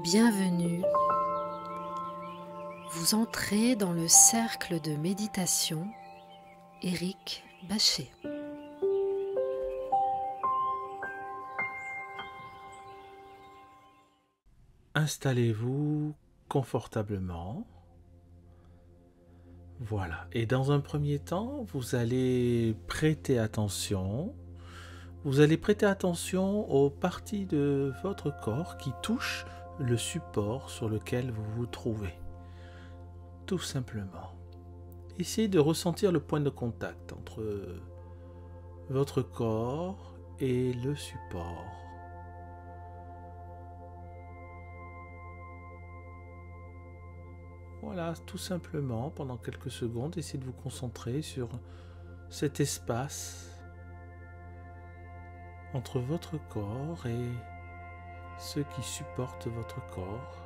Bienvenue. Vous entrez dans le cercle de méditation Éric Bachet. Installez-vous confortablement. Voilà. Et dans un premier temps, vous allez prêter attention. Vous allez prêter attention aux parties de votre corps qui touchent le support sur lequel vous vous trouvez. Tout simplement. Essayez de ressentir le point de contact entre votre corps et le support. Voilà, tout simplement, pendant quelques secondes, essayez de vous concentrer sur cet espace entre votre corps et ce qui supporte votre corps.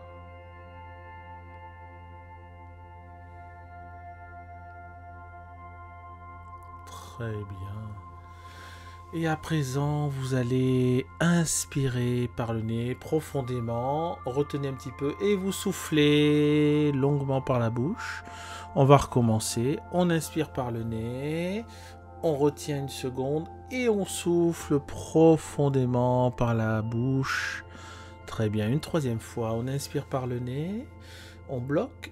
Très bien. Et à présent, vous allez inspirer par le nez profondément, retenez un petit peu et vous soufflez longuement par la bouche. On va recommencer. On inspire par le nez, on retient une seconde et on souffle profondément par la bouche. Très bien, une troisième fois. On inspire par le nez, on bloque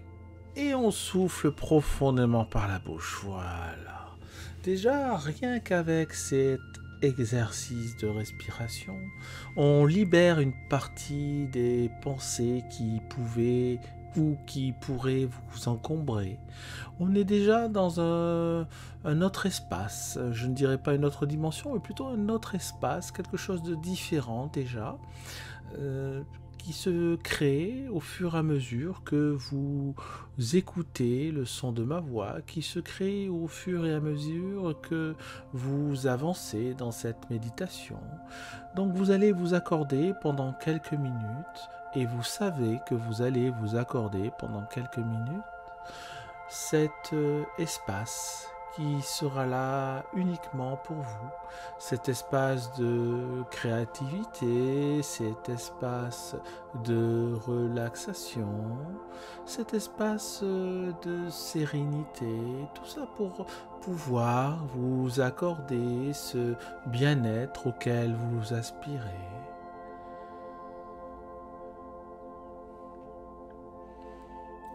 et on souffle profondément par la bouche. Voilà. Déjà, rien qu'avec cet exercice de respiration, on libère une partie des pensées qui pouvaient ou qui pourraient vous encombrer. On est déjà dans un autre espace, je ne dirais pas une autre dimension, mais plutôt un autre espace, quelque chose de différent déjà, qui se crée au fur et à mesure que vous écoutez le son de ma voix, qui se crée au fur et à mesure que vous avancez dans cette méditation. Donc vous allez vous accorder pendant quelques minutes, et vous savez que vous allez vous accorder pendant quelques minutes cet espace qui sera là uniquement pour vous, cet espace de créativité, cet espace de relaxation, cet espace de sérénité, tout ça pour pouvoir vous accorder ce bien-être auquel vous aspirez.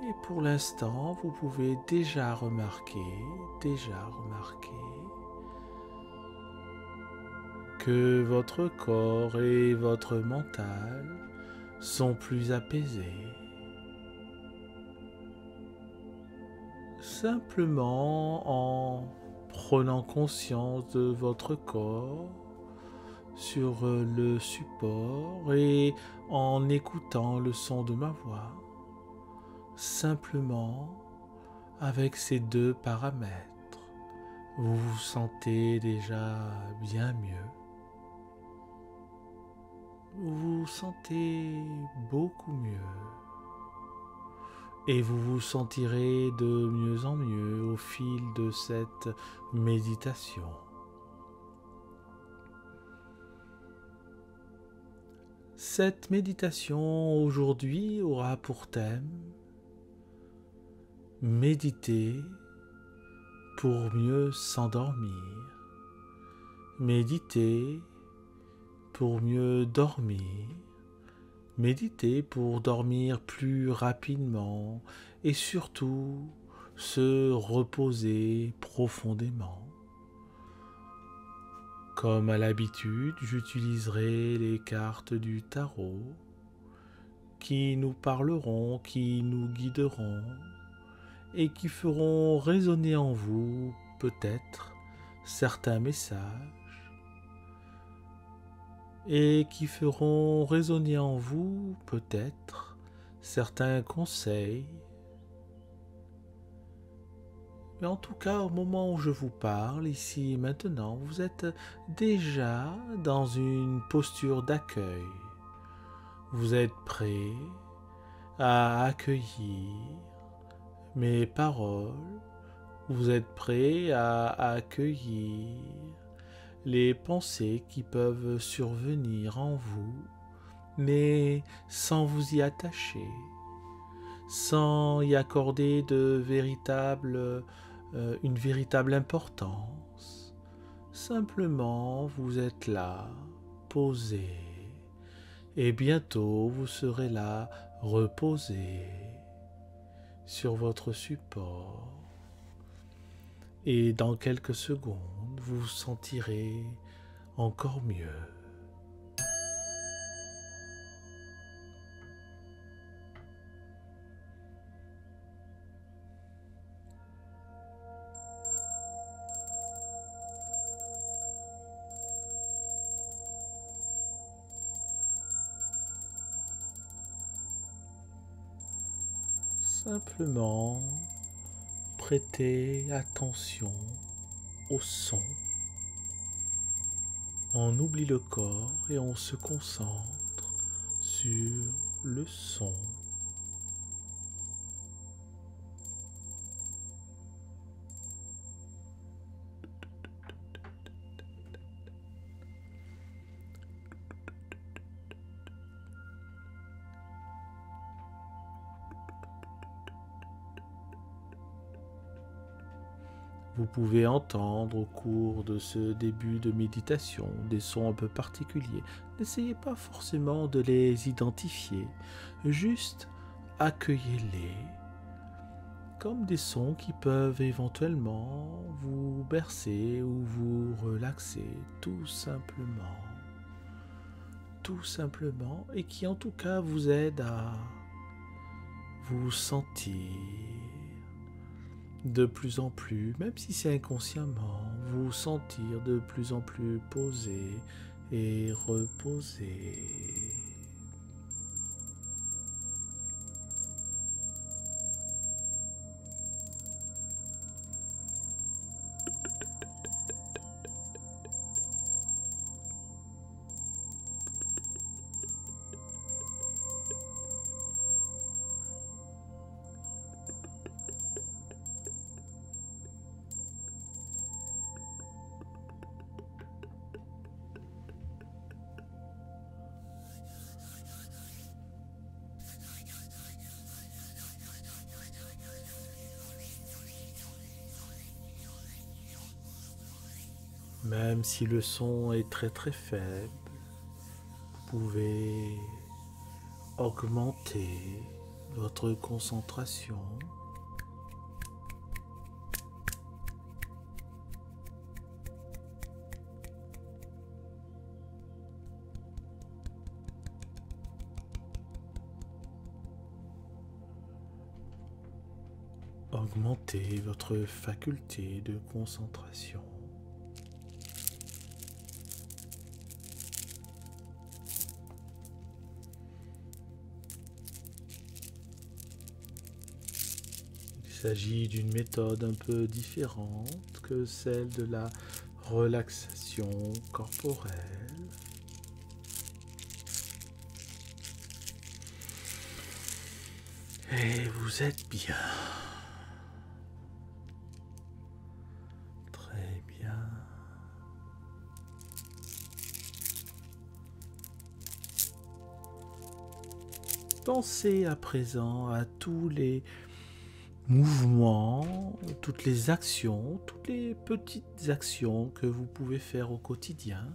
Et pour l'instant, vous pouvez déjà remarquer que votre corps et votre mental sont plus apaisés. Simplement en prenant conscience de votre corps sur le support et en écoutant le son de ma voix. Simplement, avec ces deux paramètres, vous vous sentez déjà bien mieux. Vous vous sentez beaucoup mieux. Et vous vous sentirez de mieux en mieux au fil de cette méditation. Cette méditation aujourd'hui aura pour thème méditer pour mieux s'endormir. Méditer pour mieux dormir. Méditer pour dormir plus rapidement et surtout se reposer profondément. Comme à l'habitude, j'utiliserai les cartes du tarot qui nous parleront, qui nous guideront et qui feront résonner en vous peut-être certains messages et qui feront résonner en vous peut-être certains conseils. Mais en tout cas, au moment où je vous parle, ici et maintenant, vous êtes déjà dans une posture d'accueil. Vous êtes prêt à accueillir mes paroles, vous êtes prêt à accueillir les pensées qui peuvent survenir en vous mais sans vous y attacher, sans y accorder une véritable importance. Simplement, vous êtes là, posé, et bientôt vous serez là, reposé sur votre support. Et dans quelques secondes, vous vous sentirez encore mieux. Simplement, prêtez attention au son. On oublie le corps et on se concentre sur le son. Vous pouvez entendre au cours de ce début de méditation des sons un peu particuliers. N'essayez pas forcément de les identifier, juste accueillez-les comme des sons qui peuvent éventuellement vous bercer ou vous relaxer, tout simplement, et qui en tout cas vous aident à vous sentir de plus en plus, même si c'est inconsciemment, vous sentir de plus en plus posé et reposé. Même si le son est très très faible, vous pouvez augmenter votre concentration. Augmenter votre faculté de concentration. Il s'agit d'une méthode un peu différente que celle de la relaxation corporelle. Et vous êtes bien. Très bien. Pensez à présent à tous les mouvements, toutes les actions, toutes les petites actions que vous pouvez faire au quotidien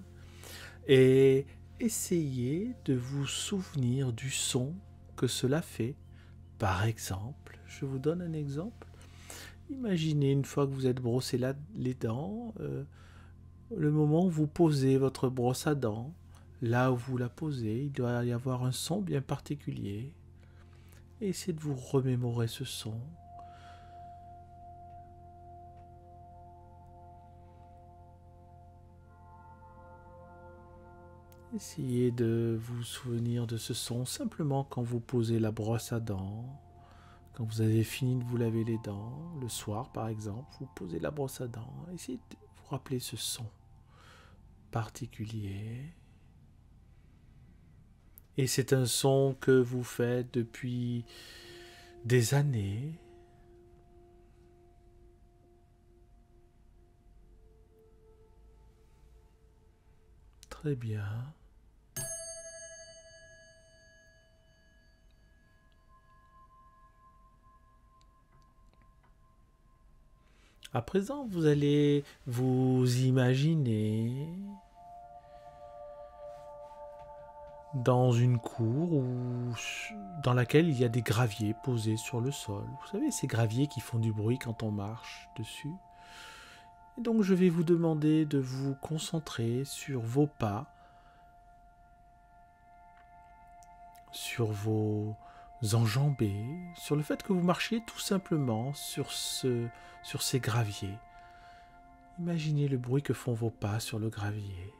et essayez de vous souvenir du son que cela fait. Par exemple, je vous donne un exemple. Imaginez une fois que vous êtes brossé les dents, le moment où vous posez votre brosse à dents, là où vous la posez, il doit y avoir un son bien particulier. Et essayez de vous remémorer ce son. Essayez de vous souvenir de ce son simplement quand vous posez la brosse à dents, quand vous avez fini de vous laver les dents, le soir par exemple, vous posez la brosse à dents, essayez de vous rappeler ce son particulier. Et c'est un son que vous faites depuis des années. Très bien. À présent, vous allez vous imaginer dans une cour dans laquelle il y a des graviers posés sur le sol. Vous savez, ces graviers qui font du bruit quand on marche dessus. Et donc, je vais vous demander de vous concentrer sur vos pas, sur vos enjambées, sur le fait que vous marchiez tout simplement sur ces graviers. Imaginez le bruit que font vos pas sur le gravier.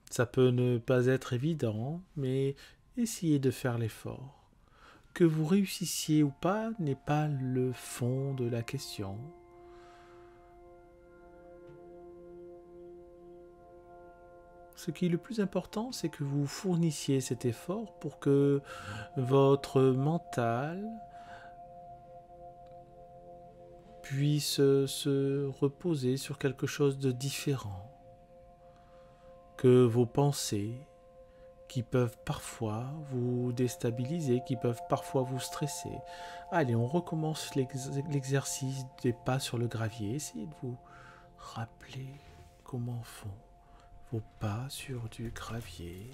Ça peut ne pas être évident, mais essayez de faire l'effort. Que vous réussissiez ou pas n'est pas le fond de la question. Ce qui est le plus important, c'est que vous fournissiez cet effort pour que votre mental puisse se reposer sur quelque chose de différent. Que vos pensées, qui peuvent parfois vous déstabiliser, qui peuvent parfois vous stresser. Allez, on recommence l'exercice des pas sur le gravier. Essayez de vous rappeler comment font vos pas sur du gravier.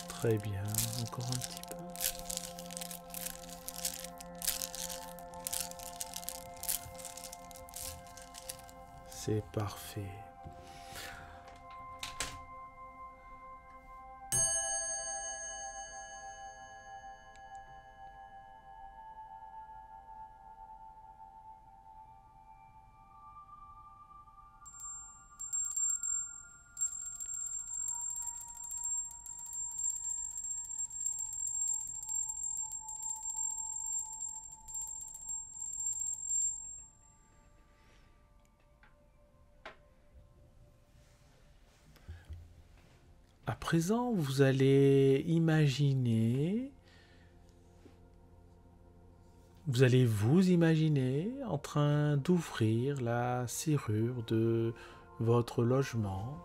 Très bien, encore un petit peu. C'est parfait. À présent, vous allez imaginer, vous allez vous imaginer en train d'ouvrir la serrure de votre logement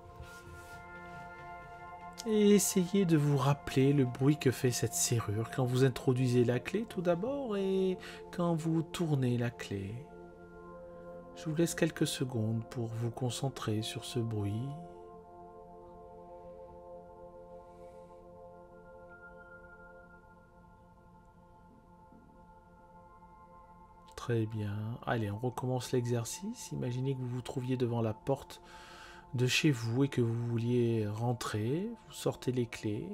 et essayez de vous rappeler le bruit que fait cette serrure quand vous introduisez la clé tout d'abord et quand vous tournez la clé. Je vous laisse quelques secondes pour vous concentrer sur ce bruit. Très bien. Allez, on recommence l'exercice. Imaginez que vous vous trouviez devant la porte de chez vous et que vous vouliez rentrer. Vous sortez les clés,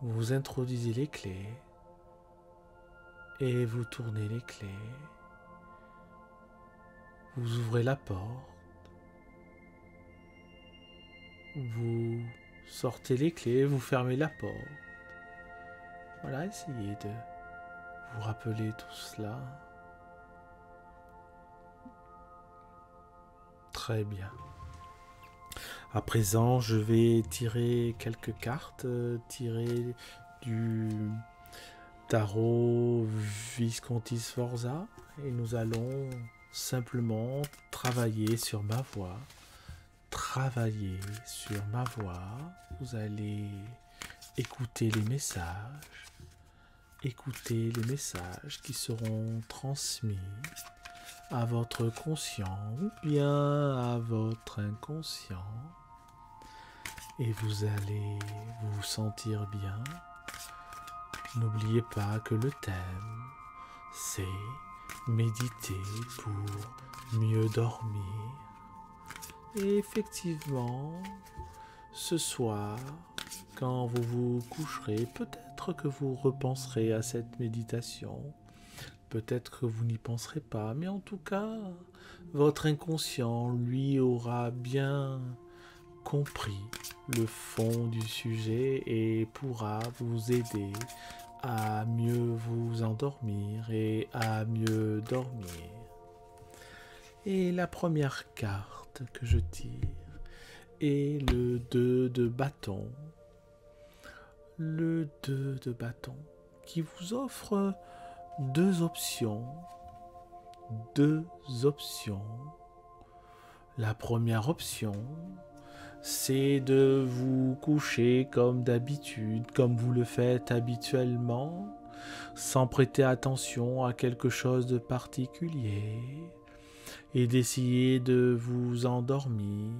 vous introduisez les clés et vous tournez les clés. Vous ouvrez la porte. Vous sortez les clés, vous fermez la porte. Voilà, essayez de vous rappeler tout cela. Très bien. À présent, je vais tirer quelques cartes, tirer du tarot Visconti Sforza et nous allons simplement travailler sur ma voix. Travailler sur ma voix. Vous allez écouter les messages. Écoutez les messages qui seront transmis à votre conscient ou bien à votre inconscient et vous allez vous sentir bien. N'oubliez pas que le thème c'est méditer pour mieux dormir. Et effectivement, ce soir, quand vous vous coucherez, peut-être que vous repenserez à cette méditation. Peut-être que vous n'y penserez pas, mais en tout cas, votre inconscient, lui, aura bien compris le fond du sujet et pourra vous aider à mieux vous endormir et à mieux dormir. Et la première carte que je tire est le 2 de bâton. le 2 de bâton qui vous offre deux options. Deux options. La première option, c'est de vous coucher comme d'habitude, comme vous le faites habituellement, sans prêter attention à quelque chose de particulier, et d'essayer de vous endormir.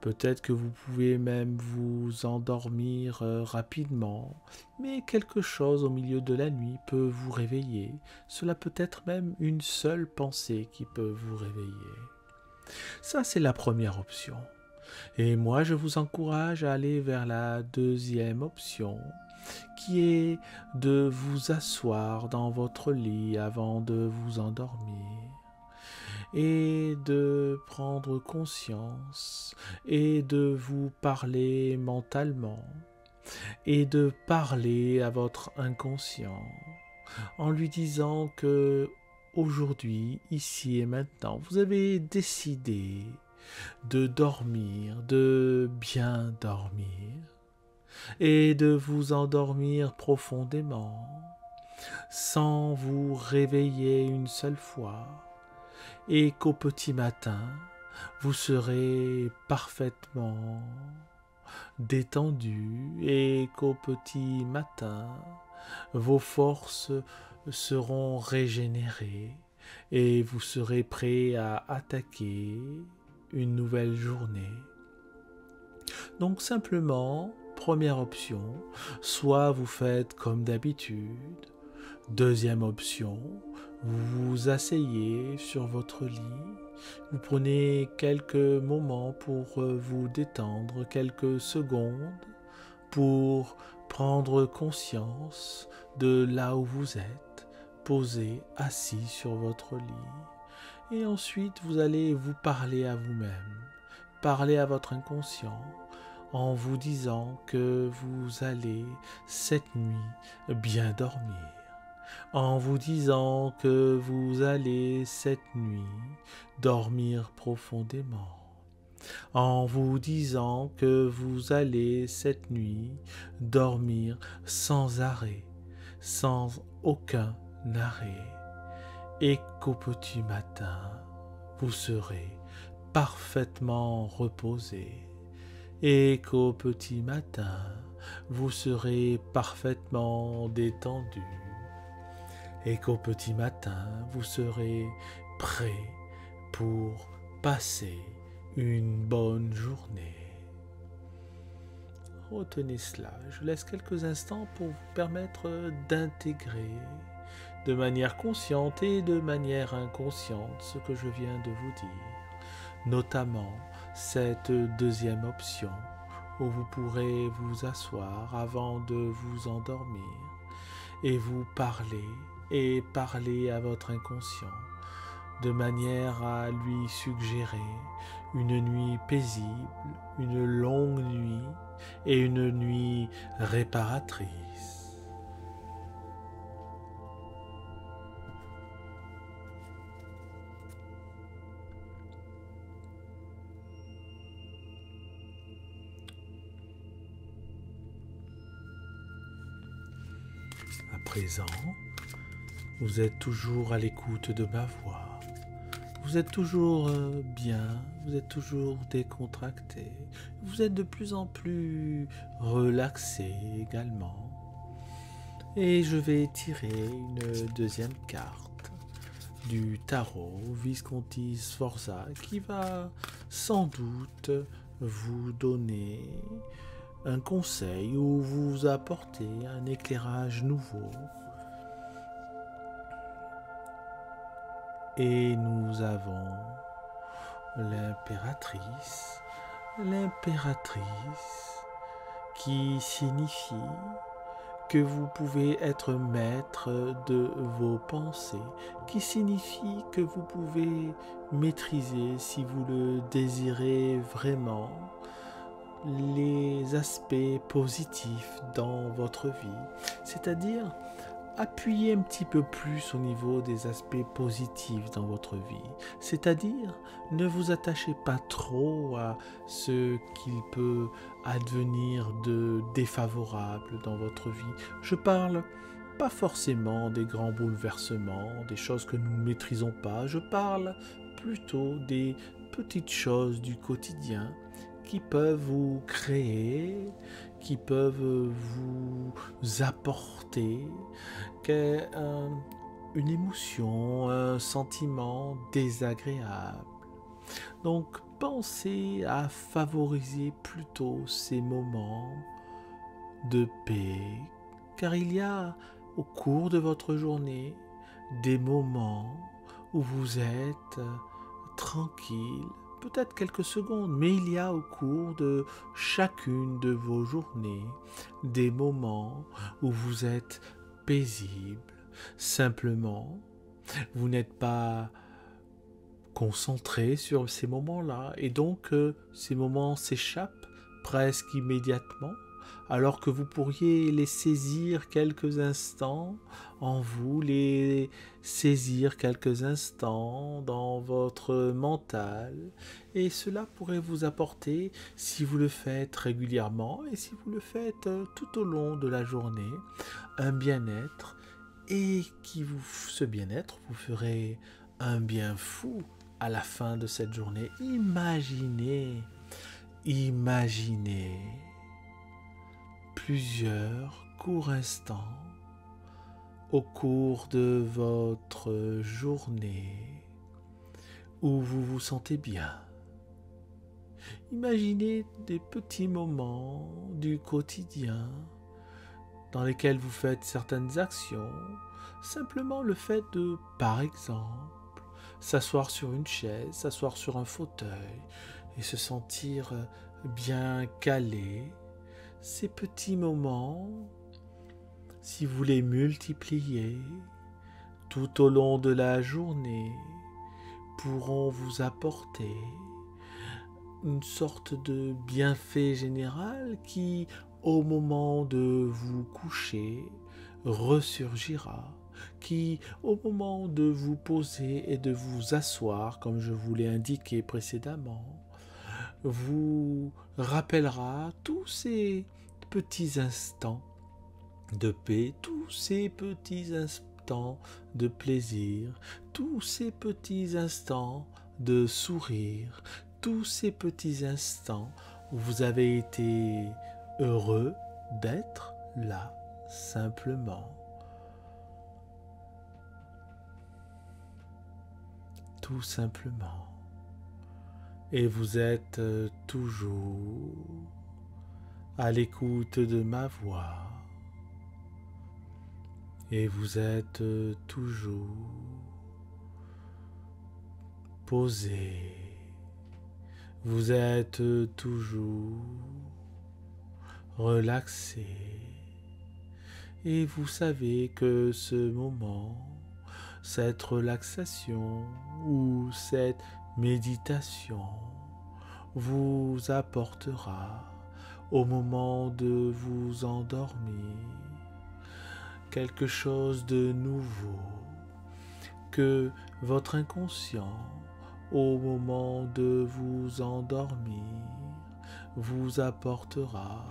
Peut-être que vous pouvez même vous endormir rapidement, mais quelque chose au milieu de la nuit peut vous réveiller. Cela peut être même une seule pensée qui peut vous réveiller. Ça, c'est la première option. Et moi, je vous encourage à aller vers la deuxième option, qui est de vous asseoir dans votre lit avant de vous endormir et de prendre conscience et de vous parler mentalement et de parler à votre inconscient en lui disant que aujourd'hui, ici et maintenant, vous avez décidé de dormir, de bien dormir et de vous endormir profondément sans vous réveiller une seule fois, et qu'au petit matin, vous serez parfaitement détendu et qu'au petit matin, vos forces seront régénérées et vous serez prêt à attaquer une nouvelle journée. Donc simplement, première option, soit vous faites comme d'habitude. Deuxième option, vous vous asseyez sur votre lit, vous prenez quelques moments pour vous détendre, quelques secondes pour prendre conscience de là où vous êtes, posé, assis sur votre lit. Et ensuite, vous allez vous parler à vous-même, parler à votre inconscient, en vous disant que vous allez cette nuit bien dormir, en vous disant que vous allez cette nuit dormir profondément, en vous disant que vous allez cette nuit dormir sans arrêt, sans aucun arrêt, et qu'au petit matin, vous serez parfaitement reposé, et qu'au petit matin, vous serez parfaitement détendu, et qu'au petit matin, vous serez prêt pour passer une bonne journée. Retenez cela. Je laisse quelques instants pour vous permettre d'intégrer de manière consciente et de manière inconsciente ce que je viens de vous dire, notamment cette deuxième option où vous pourrez vous asseoir avant de vous endormir et vous parler et parler à votre inconscient de manière à lui suggérer une nuit paisible, une longue nuit et une nuit réparatrice. À présent, vous êtes toujours à l'écoute de ma voix. Vous êtes toujours bien, vous êtes toujours décontracté, vous êtes de plus en plus relaxé également. Et je vais tirer une deuxième carte du tarot Visconti Sforza qui va sans doute vous donner un conseil ou vous apporter un éclairage nouveau. Et nous avons l'impératrice qui signifie que vous pouvez être maître de vos pensées, qui signifie que vous pouvez maîtriser, si vous le désirez vraiment, les aspects positifs dans votre vie, c'est-à-dire appuyez un petit peu plus au niveau des aspects positifs dans votre vie. C'est-à-dire, ne vous attachez pas trop à ce qu'il peut advenir de défavorable dans votre vie. Je parle pas forcément des grands bouleversements, des choses que nous ne maîtrisons pas. Je parle plutôt des petites choses du quotidien qui peuvent vous créer, qui peuvent vous apporter une émotion, un sentiment désagréable. Donc pensez à favoriser plutôt ces moments de paix, car il y a au cours de votre journée des moments où vous êtes tranquille, peut-être quelques secondes, mais il y a au cours de chacune de vos journées des moments où vous êtes paisible. Simplement, vous n'êtes pas concentré sur ces moments-là, et donc ces moments s'échappent presque immédiatement, alors que vous pourriez les saisir quelques instants en vous, les saisir quelques instants dans votre mental, et cela pourrait vous apporter, si vous le faites régulièrement et si vous le faites tout au long de la journée, un bien-être, et ce bien-être vous ferait un bien fou à la fin de cette journée. Imaginez plusieurs courts instants au cours de votre journée où vous vous sentez bien. Imaginez des petits moments du quotidien dans lesquels vous faites certaines actions, simplement le fait de, par exemple, s'asseoir sur une chaise, s'asseoir sur un fauteuil et se sentir bien calé. Ces petits moments, si vous les multipliez tout au long de la journée, pourront vous apporter une sorte de bienfait général qui, au moment de vous coucher, ressurgira, qui, au moment de vous poser et de vous asseoir, comme je vous l'ai indiqué précédemment, vous rappellera tous ces petits instants de paix, tous ces petits instants de plaisir, tous ces petits instants de sourire, tous ces petits instants où vous avez été heureux d'être là, simplement. Tout simplement. Et vous êtes toujours à l'écoute de ma voix. Et vous êtes toujours posé. Vous êtes toujours relaxé. Et vous savez que ce moment, cette relaxation ou cette méditation vous apportera au moment de vous endormir quelque chose de nouveau que votre inconscient, au moment de vous endormir, vous apportera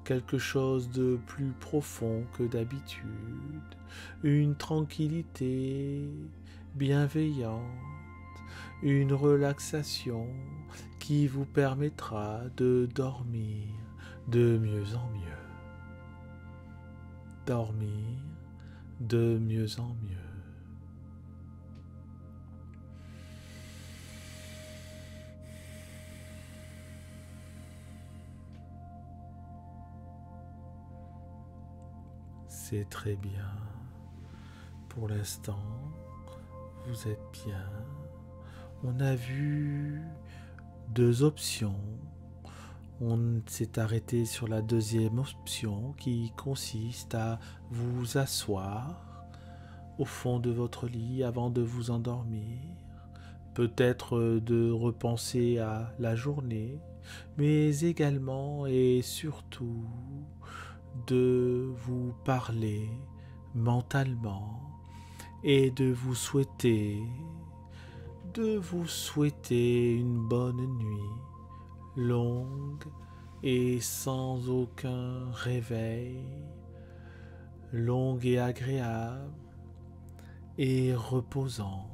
quelque chose de plus profond que d'habitude, une tranquillité bienveillante, une relaxation qui vous permettra de dormir de mieux en mieux. Dormir de mieux en mieux. C'est très bien. Pour l'instant, vous êtes bien. On a vu 2 options. On s'est arrêté sur la deuxième option qui consiste à vous asseoir au fond de votre lit avant de vous endormir. Peut-être de repenser à la journée, mais également et surtout de vous parler mentalement et de vous souhaiter une bonne nuit, longue et sans aucun réveil, longue et agréable et reposante.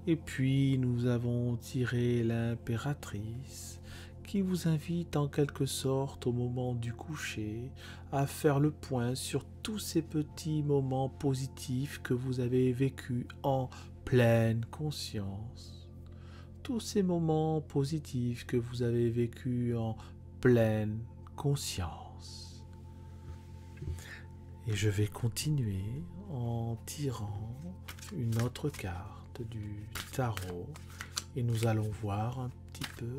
Et puis nous avons tiré l'impératrice qui vous invite en quelque sorte au moment du coucher à faire le point sur tous ces petits moments positifs que vous avez vécus en pleine conscience. Tous ces moments positifs que vous avez vécus en pleine conscience. Et je vais continuer en tirant une autre carte du tarot et nous allons voir un petit peu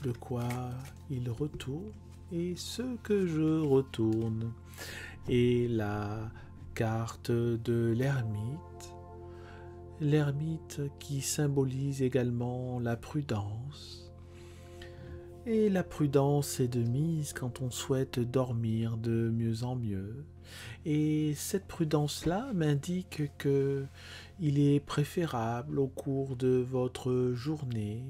de quoi il retourne et ce que je retourne. Et la carte de l'ermite qui symbolise également la prudence. Et la prudence est de mise quand on souhaite dormir de mieux en mieux. Et cette prudence-là m'indique que il est préférable au cours de votre journée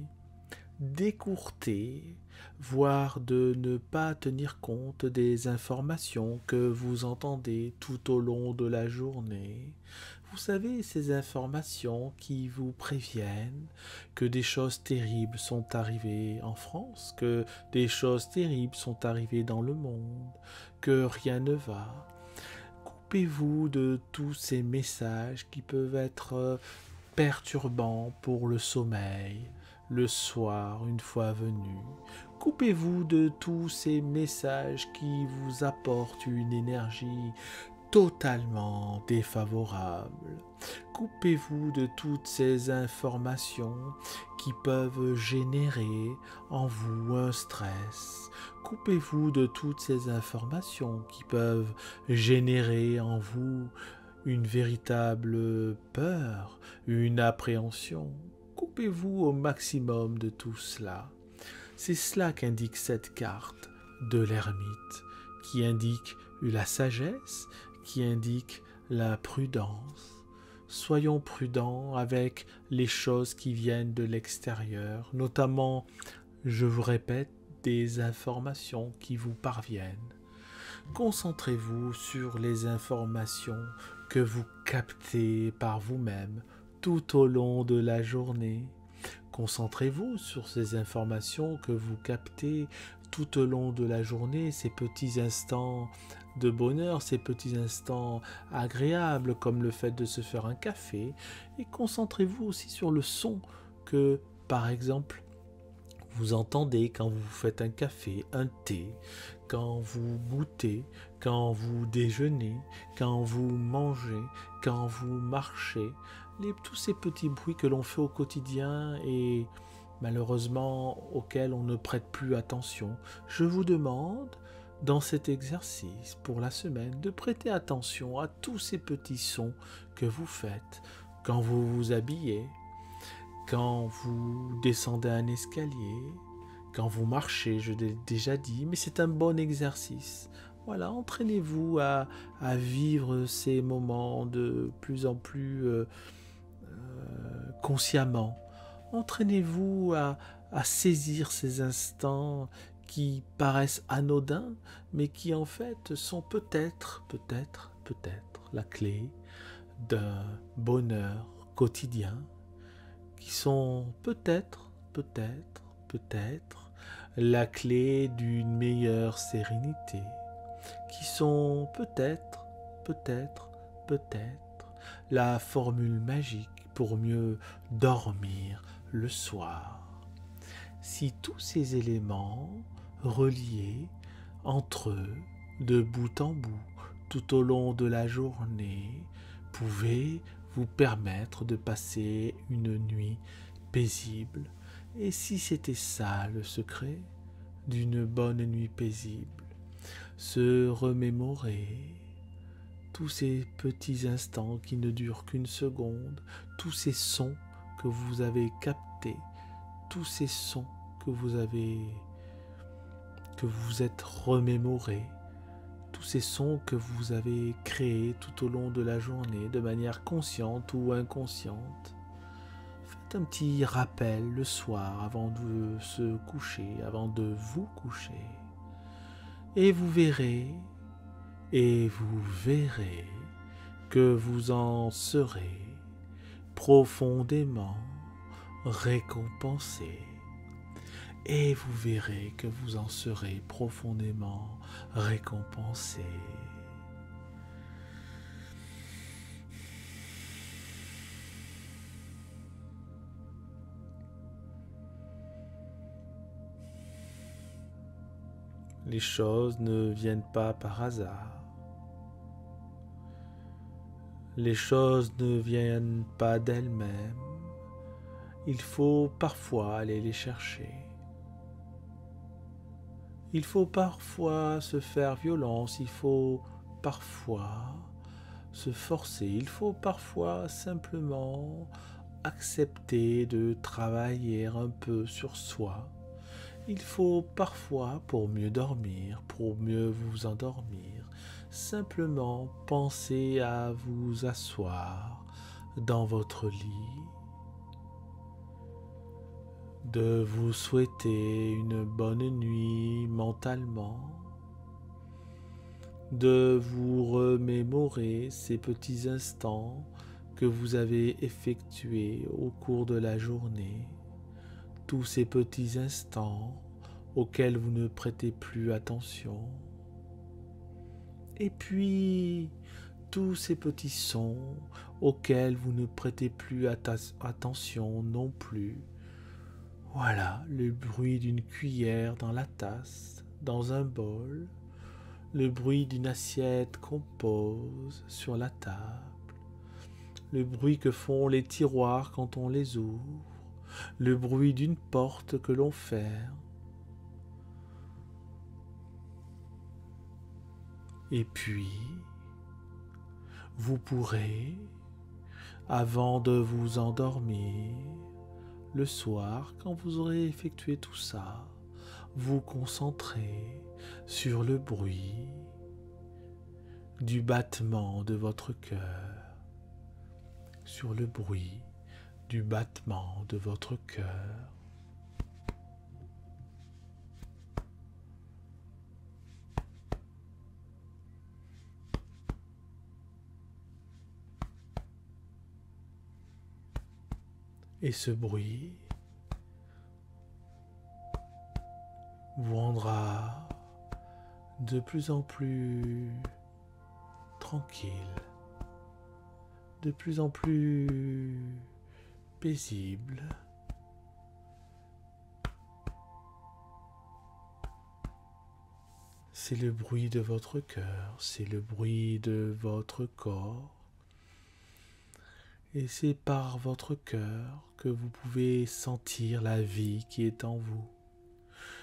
d'écourter, voire de ne pas tenir compte des informations que vous entendez tout au long de la journée. Vous savez, ces informations qui vous préviennent que des choses terribles sont arrivées en France, que des choses terribles sont arrivées dans le monde, que rien ne va. Coupez-vous de tous ces messages qui peuvent être perturbants pour le sommeil, le soir une fois venu. Coupez-vous de tous ces messages qui vous apportent une énergie totalement défavorable. Coupez-vous de toutes ces informations qui peuvent générer en vous un stress. Coupez-vous de toutes ces informations qui peuvent générer en vous une véritable peur, une appréhension. Coupez-vous au maximum de tout cela. C'est cela qu'indique cette carte de l'ermite, qui indique la sagesse, qui indique la prudence. Soyons prudents avec les choses qui viennent de l'extérieur, notamment, je vous répète, des informations qui vous parviennent. Concentrez-vous sur les informations que vous captez par vous-même tout au long de la journée. Concentrez-vous sur ces informations que vous captez tout au long de la journée, ces petits instants de bonheur, ces petits instants agréables comme le fait de se faire un café. Et concentrez-vous aussi sur le son que, par exemple, vous entendez quand vous faites un café, un thé, quand vous goûtez, quand vous déjeunez, quand vous mangez, quand vous marchez, tous ces petits bruits que l'on fait au quotidien et malheureusement auxquels on ne prête plus attention. Je vous demande, dans cet exercice pour la semaine, de prêter attention à tous ces petits sons que vous faites quand vous vous habillez, quand vous descendez un escalier, quand vous marchez, je l'ai déjà dit, mais c'est un bon exercice. Voilà, entraînez-vous à vivre ces moments de plus en plus consciemment. Entraînez-vous à saisir ces instants qui paraissent anodins, mais qui en fait sont peut-être la clé d'un bonheur quotidien, qui sont peut-être la clé d'une meilleure sérénité, qui sont peut-être la formule magique pour mieux dormir le soir. Si tous ces éléments reliés entre eux, de bout en bout, tout au long de la journée, pouvaient vous permettre de passer une nuit paisible. Et si c'était ça le secret d'une bonne nuit paisible, se remémorer tous ces petits instants qui ne durent qu'une seconde, tous ces sons que vous avez captés, tous ces sons que vous êtes remémorés, tous ces sons que vous avez créés tout au long de la journée, de manière consciente ou inconsciente. Faites un petit rappel le soir avant de se coucher, avant de vous coucher. Et vous verrez que vous en serez profondément récompensé. Et vous verrez que vous en serez profondément récompensé. Les choses ne viennent pas par hasard. Les choses ne viennent pas d'elles-mêmes. Il faut parfois aller les chercher. Il faut parfois se faire violence, il faut parfois se forcer, il faut parfois simplement accepter de travailler un peu sur soi. Il faut parfois, pour mieux dormir, pour mieux vous endormir, simplement penser à vous asseoir dans votre lit, de vous souhaiter une bonne nuit mentalement, de vous remémorer ces petits instants que vous avez effectués au cours de la journée, tous ces petits instants auxquels vous ne prêtez plus attention, et puis tous ces petits sons auxquels vous ne prêtez plus attention non plus. Voilà le bruit d'une cuillère dans la tasse, dans un bol, le bruit d'une assiette qu'on pose sur la table, le bruit que font les tiroirs quand on les ouvre, le bruit d'une porte que l'on ferme. Et puis, vous pourrez, avant de vous endormir, le soir, quand vous aurez effectué tout ça, vous concentrer sur le bruit du battement de votre cœur, sur le bruit du battement de votre cœur. Et ce bruit vous rendra de plus en plus tranquille, de plus en plus paisible. C'est le bruit de votre cœur, c'est le bruit de votre corps. Et c'est par votre cœur que vous pouvez sentir la vie qui est en vous.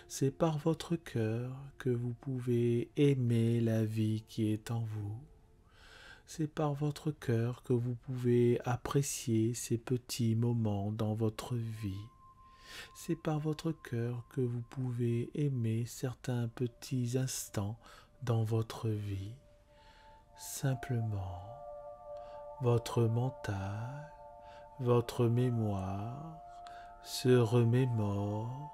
C'est par votre cœur que vous pouvez aimer la vie qui est en vous. C'est par votre cœur que vous pouvez apprécier ces petits moments dans votre vie. C'est par votre cœur que vous pouvez aimer certains petits instants dans votre vie. Simplement, votre mental, votre mémoire se remémore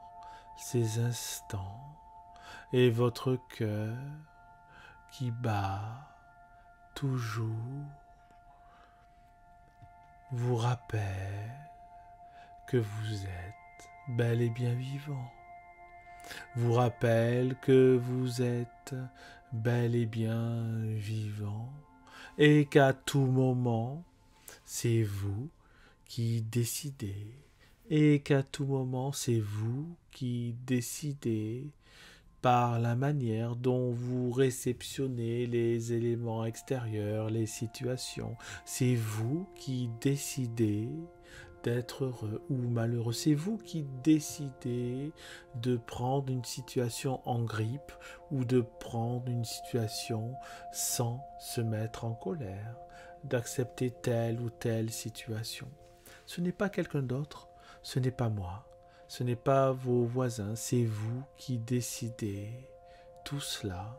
ces instants et votre cœur qui bat toujours vous rappelle que vous êtes bel et bien vivant, vous rappelle que vous êtes bel et bien vivant et qu'à tout moment, c'est vous qui décidez et qu'à tout moment, c'est vous qui décidez par la manière dont vous réceptionnez les éléments extérieurs, les situations. C'est vous qui décidez d'être heureux ou malheureux. C'est vous qui décidez de prendre une situation en grippe ou de prendre une situation sans se mettre en colère, d'accepter telle ou telle situation. Ce n'est pas quelqu'un d'autre, ce n'est pas moi. Ce n'est pas vos voisins, c'est vous qui décidez tout cela.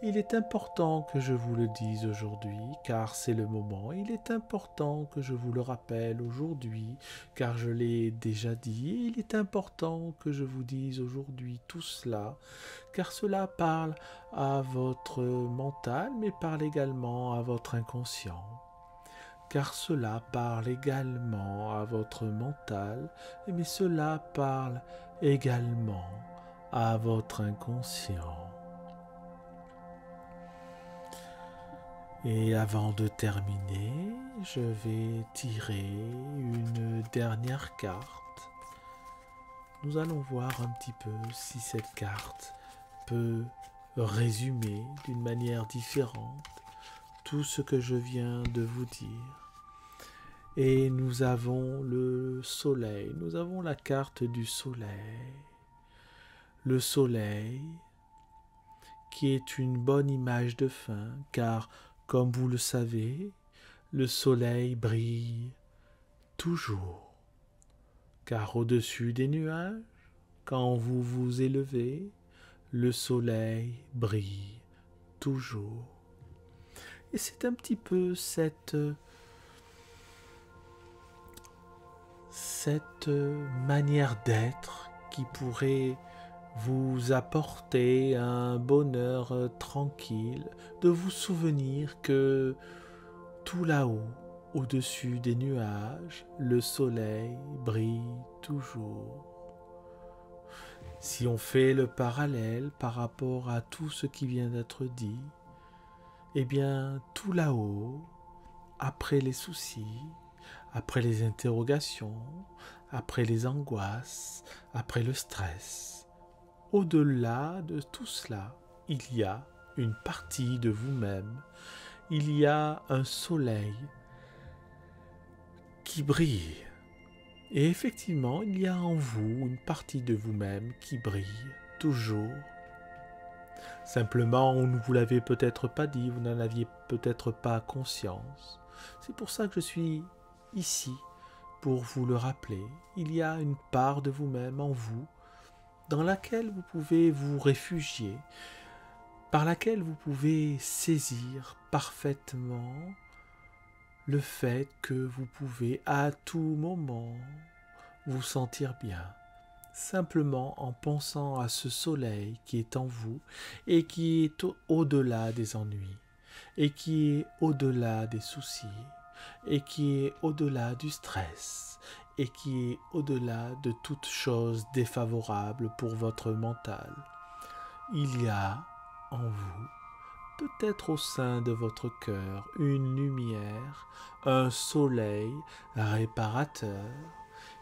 Il est important que je vous le dise aujourd'hui, car c'est le moment. Il est important que je vous le rappelle aujourd'hui, car je l'ai déjà dit. Il est important que je vous dise aujourd'hui tout cela, car cela parle à votre mental, mais parle également à votre inconscient. Car cela parle également à votre mental, mais cela parle également à votre inconscient. Et avant de terminer, je vais tirer une dernière carte. Nous allons voir un petit peu si cette carte peut résumer d'une manière différente tout ce que je viens de vous dire. Et nous avons le soleil, nous avons la carte du soleil. Le soleil qui est une bonne image de fin, car comme vous le savez, le soleil brille toujours, car au-dessus des nuages, quand vous vous élevez, le soleil brille toujours. Et c'est un petit peu cette manière d'être qui pourrait vous apporter un bonheur tranquille, de vous souvenir que tout là-haut, au-dessus des nuages, le soleil brille toujours. Si on fait le parallèle par rapport à tout ce qui vient d'être dit, eh bien tout là-haut, après les soucis, après les interrogations, après les angoisses, après le stress, au-delà de tout cela, il y a une partie de vous-même, il y a un soleil qui brille. Et effectivement, il y a en vous une partie de vous-même qui brille toujours. Simplement, on ne vous l'avait peut-être pas dit, vous n'en aviez peut-être pas conscience. C'est pour ça que je suis ici, pour vous le rappeler. Il y a une part de vous-même en vous, dans laquelle vous pouvez vous réfugier, par laquelle vous pouvez saisir parfaitement le fait que vous pouvez à tout moment vous sentir bien, simplement en pensant à ce soleil qui est en vous et qui est au-delà des ennuis, et qui est au-delà des soucis, et qui est au-delà du stress, et qui est au-delà de toute chose défavorable pour votre mental. Il y a en vous, peut-être au sein de votre cœur, une lumière, un soleil réparateur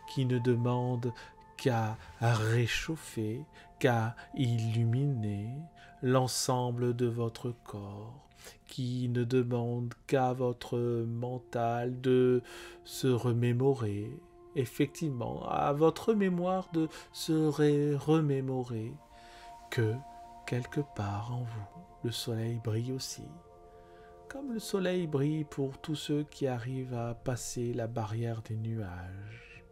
qui ne demande qu'à réchauffer, qu'à illuminer l'ensemble de votre corps, qui ne demande qu'à votre mental de se remémorer, effectivement, à votre mémoire de se remémorer que quelque part en vous, le soleil brille aussi. Comme le soleil brille pour tous ceux qui arrivent à passer la barrière des nuages.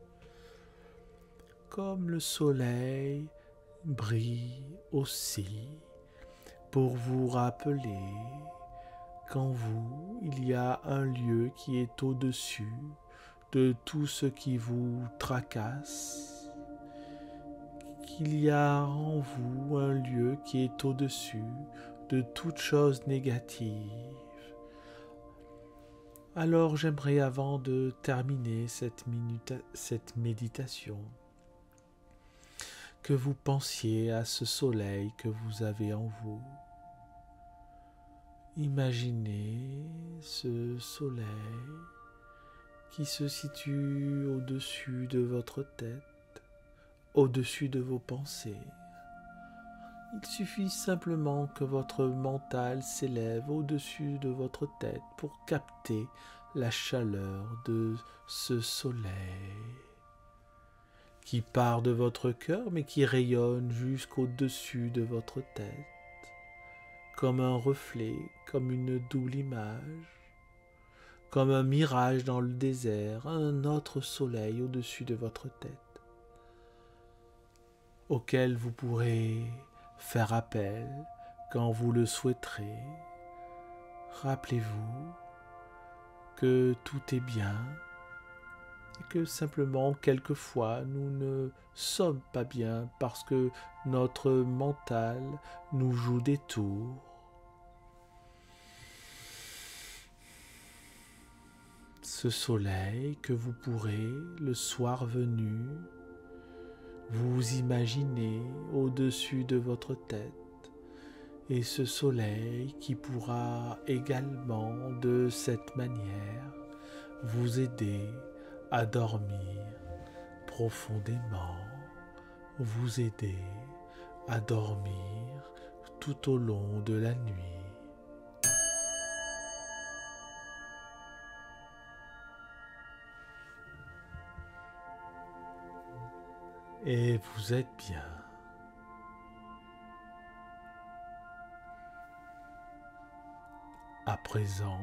Comme le soleil brille aussi pour vous rappeler qu'en vous, il y a un lieu qui est au-dessus de tout ce qui vous tracasse, qu'il y a en vous un lieu qui est au-dessus de toute chose négative. Alors j'aimerais, avant de terminer cette méditation, que vous pensiez à ce soleil que vous avez en vous. Imaginez ce soleil qui se situe au-dessus de votre tête, au-dessus de vos pensées. Il suffit simplement que votre mental s'élève au-dessus de votre tête pour capter la chaleur de ce soleil qui part de votre cœur mais qui rayonne jusqu'au-dessus de votre tête, comme un reflet, comme une double image, comme un mirage dans le désert, un autre soleil au-dessus de votre tête, auquel vous pourrez faire appel quand vous le souhaiterez. Rappelez-vous que tout est bien et que simplement quelquefois nous ne sommes pas bien parce que notre mental nous joue des tours. Ce soleil que vous pourrez, le soir venu, vous imaginer au-dessus de votre tête, et ce soleil qui pourra également de cette manière vous aider à dormir profondément, vous aider à dormir tout au long de la nuit. Et vous êtes bien. À présent,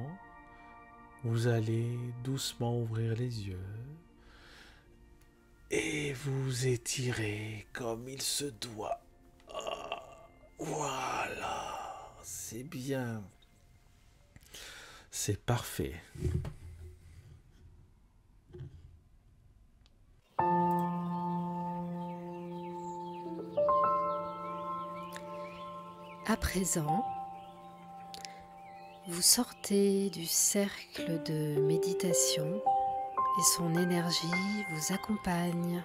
vous allez doucement ouvrir les yeux et vous étirer comme il se doit. Voilà, c'est bien. C'est parfait. À présent, vous sortez du cercle de méditation et son énergie vous accompagne.